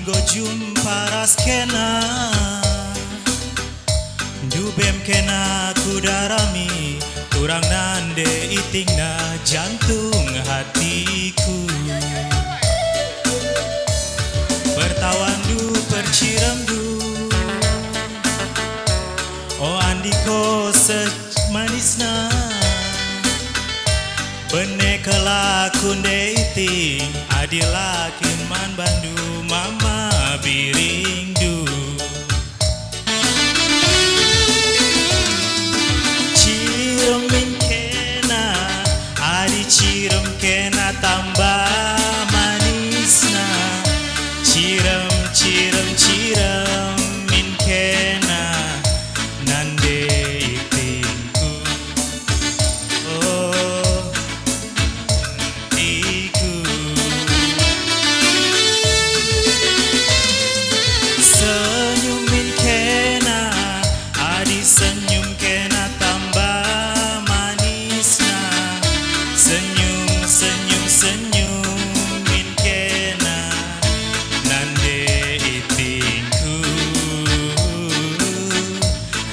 Adinggo jumpa raskena Dubem kena kudarami kurang nande itingna jantung hatiku Bertawan du perciram du Oh andiko semanisna Bene kelakun deiting adilakin man bandu mama biringdu Cirem min kena adi cirem kena tambah manisna Cirem cirem cirem min kena nande itingku Oh iku senyum min kena adi senyum kena tambah manisna senyum senyum senyum min kena nande itingku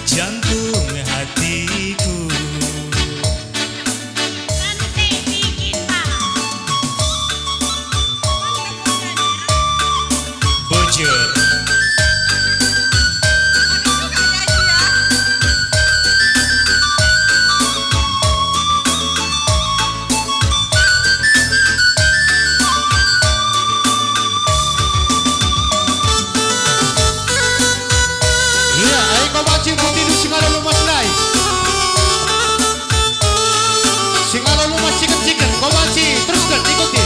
jantung hatiku bujur Iya, ayo kau baca putih di Singalo Lumas Lai. Singalo Lumas chicken, kau baca teruskan ikuti.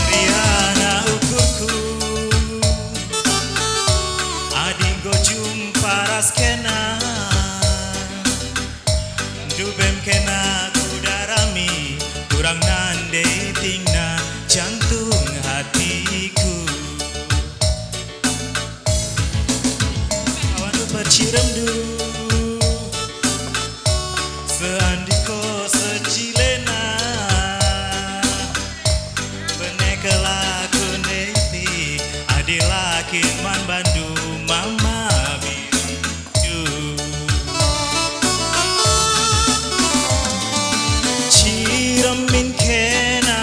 Riana ukurku Adinggo jumpa raskena Dubem kena kudarami kurang nande tingna jantung hatiku Awan du perciram du seandiko secilena Bene kelakun deiti adilakin man bandu mama biru Cirem min kena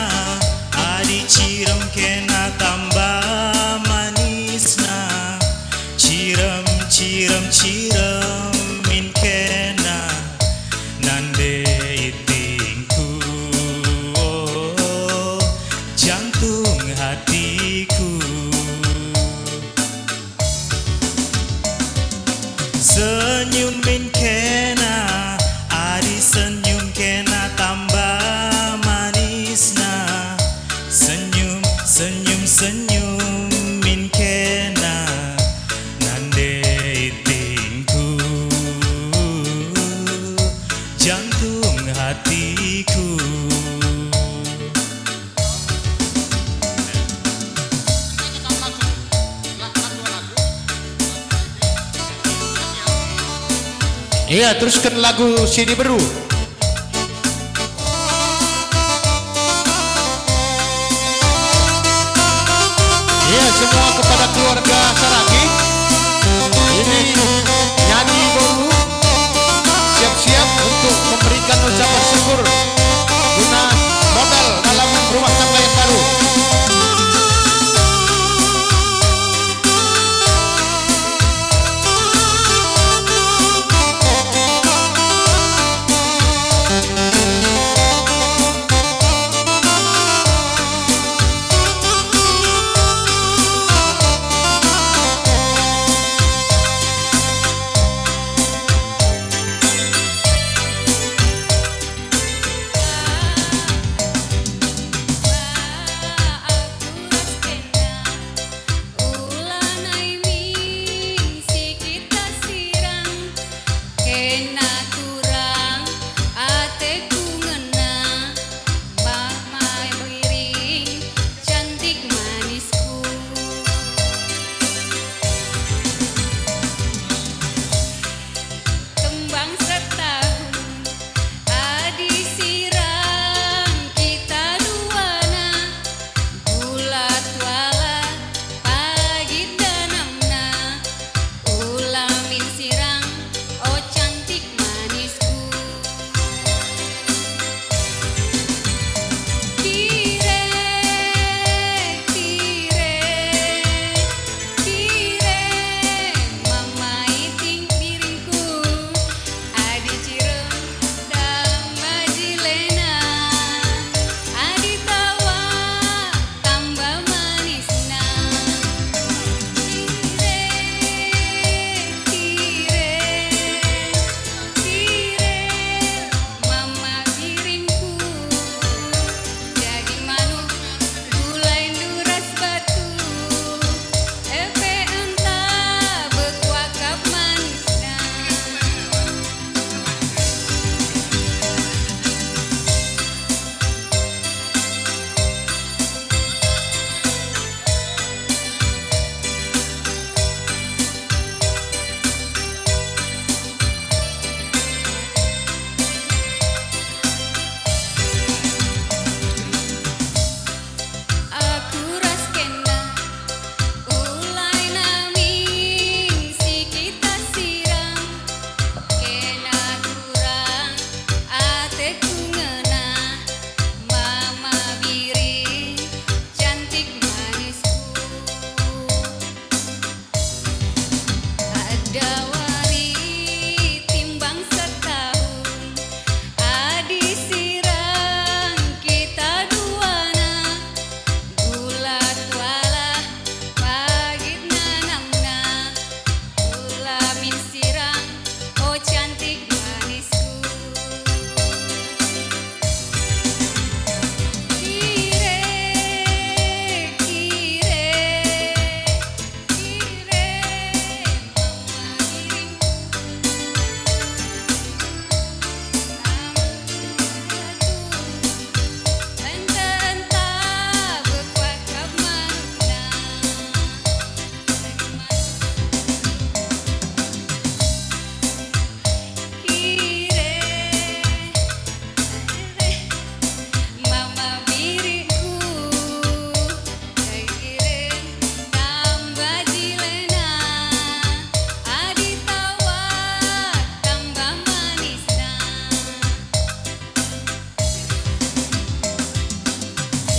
adi cirem kena tambah manisna Cirem cirem cirem min kena nande itingku Oh jantung hatiku Senyum min kena adi senyum kena tambah manisna Senyum senyum senyum min kena nande itingku jantung hatiku Iya, teruskan lagu CD Beru. Iya, semua kepada keluarga Saraki. Ini nyanyi baru siap-siap untuk memberikan ucapan syukur guna modal dalam rumah tangga yang baru.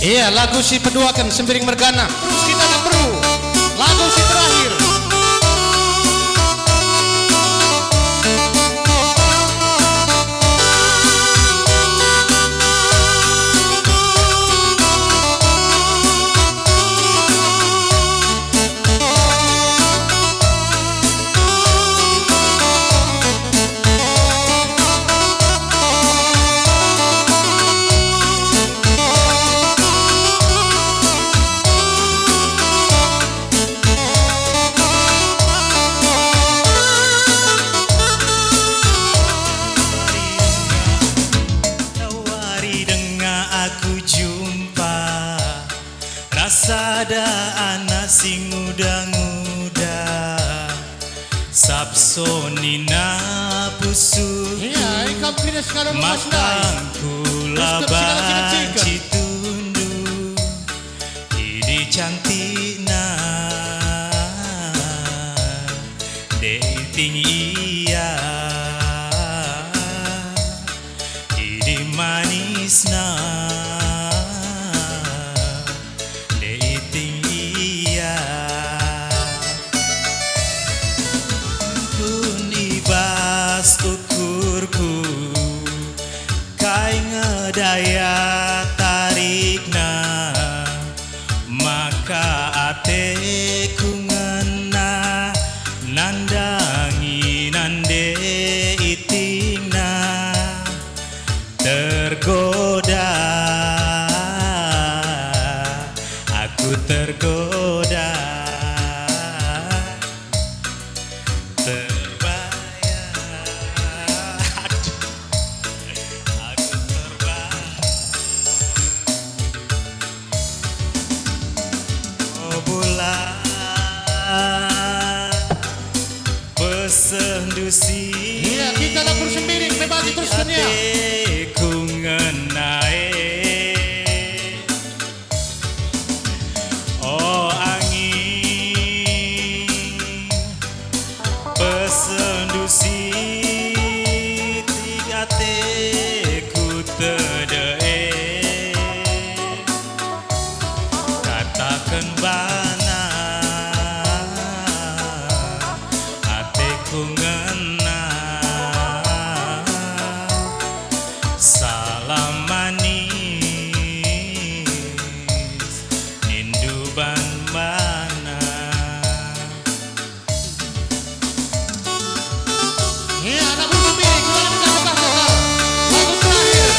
Iya, lagu si peduakan Sembiring Mergana. Terus kita tak perlu lagu si terakhir. Aku jumpa rasa ada anak sing muda-muda sapsonina pusu Iya, ikam kena sekarang mas nai. matangku laban citundu ini cantikna dating iya ini manisna dating iya kun ibas ukurku kai ngedaya tarikna maka ateku ngena nandangi nande itingna tergoda aku tergoda terbayar aku terbayar oh bulan pesendusi Iya, kita lapor Sembiring, bebas teruskan ya. ku ngenai oh angin pesendusi tiga ku tedee katakan bana ateku ngena salam manis ninduban mana Iya, anak bulu Sembiring, kembali ke sebelah kakak. Lagu terakhir.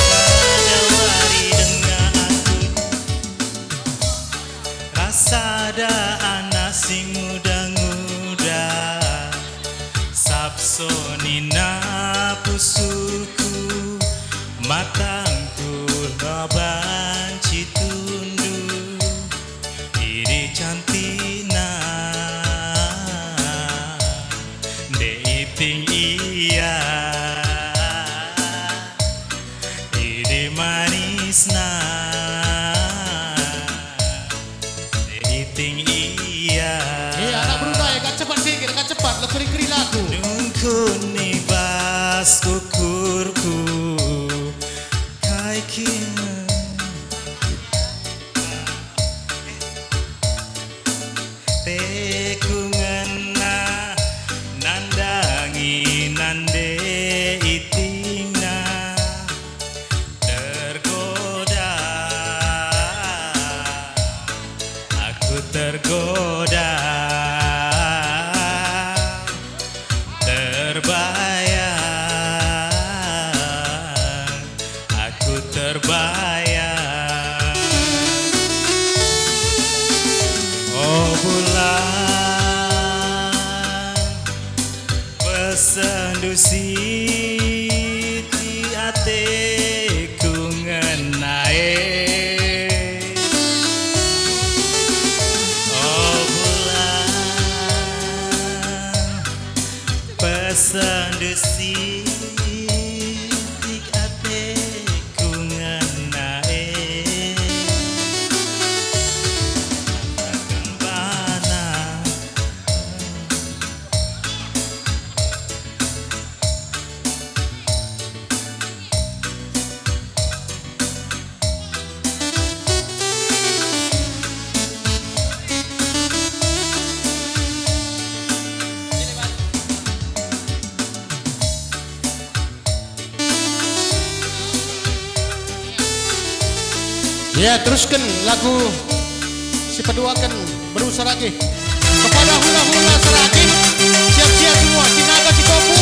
Kadawari dengan aku rasa ada anak sing muda-muda sapsonina pusuku matangku laban citundu iri cantina dating iya ide manisna dating iya Iya, anak Brunei, agak cepat sikit, agak cepat. Lo keri-keri lagu. nungkun nibas kukurku kai kina teku ngena nandangi nande itingna tergoda aku tergoda terbayar aku terbayar oh bulan pesendu siti Ya, teruskan lagu si paduakan berusaha lagi kepada hula-hula seragim. Siap-siap semua, si naga, si kopu.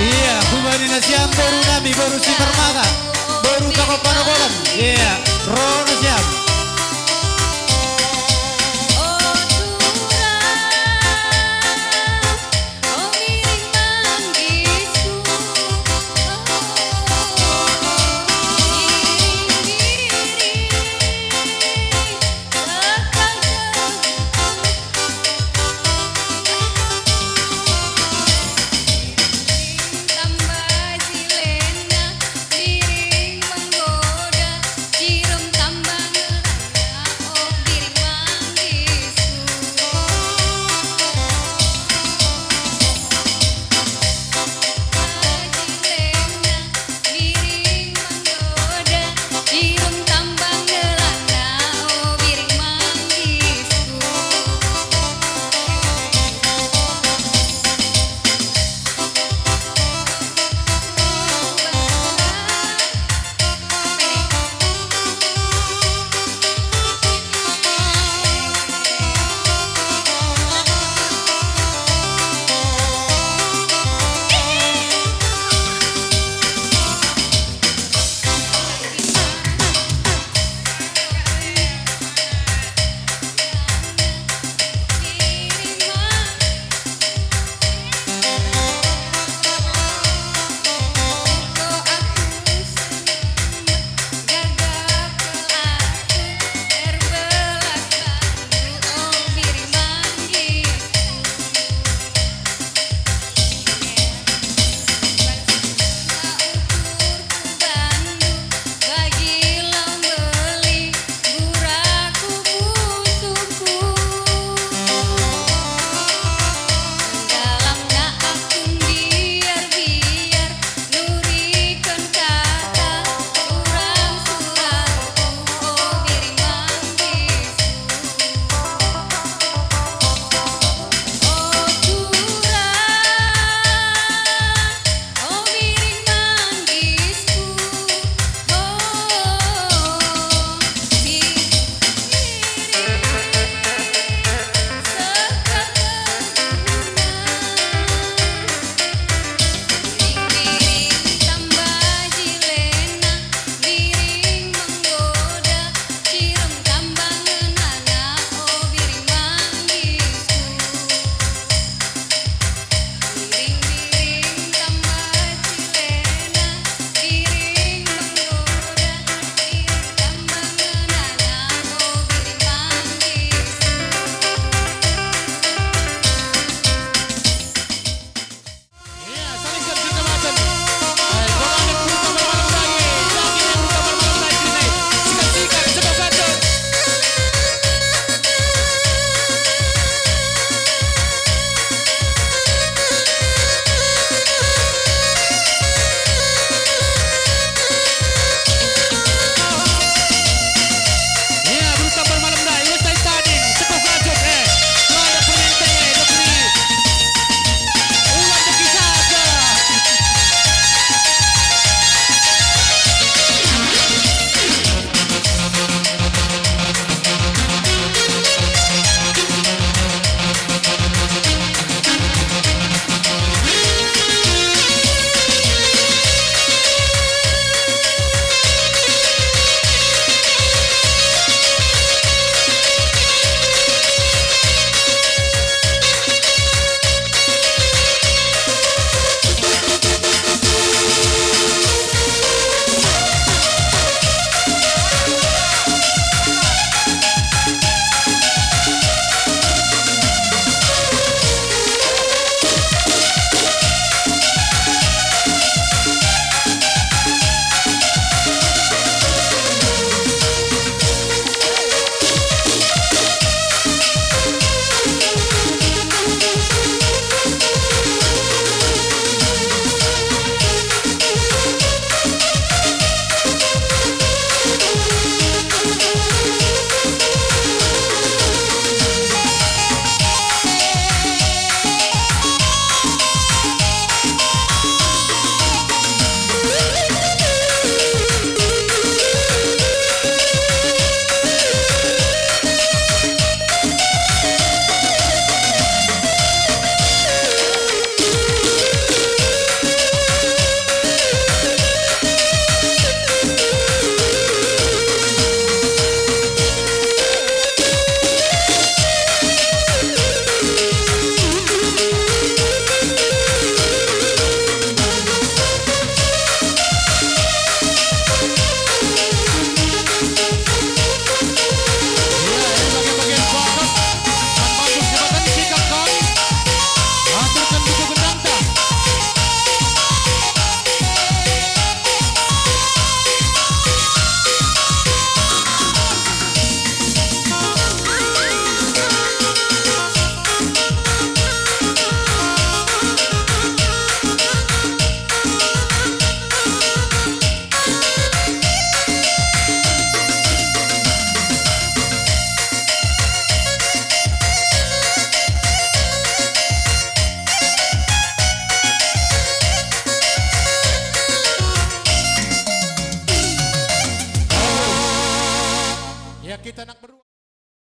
Iya, hubani nasiam baru nami baru si permata baru kakak panokolan. Iya, rono siam.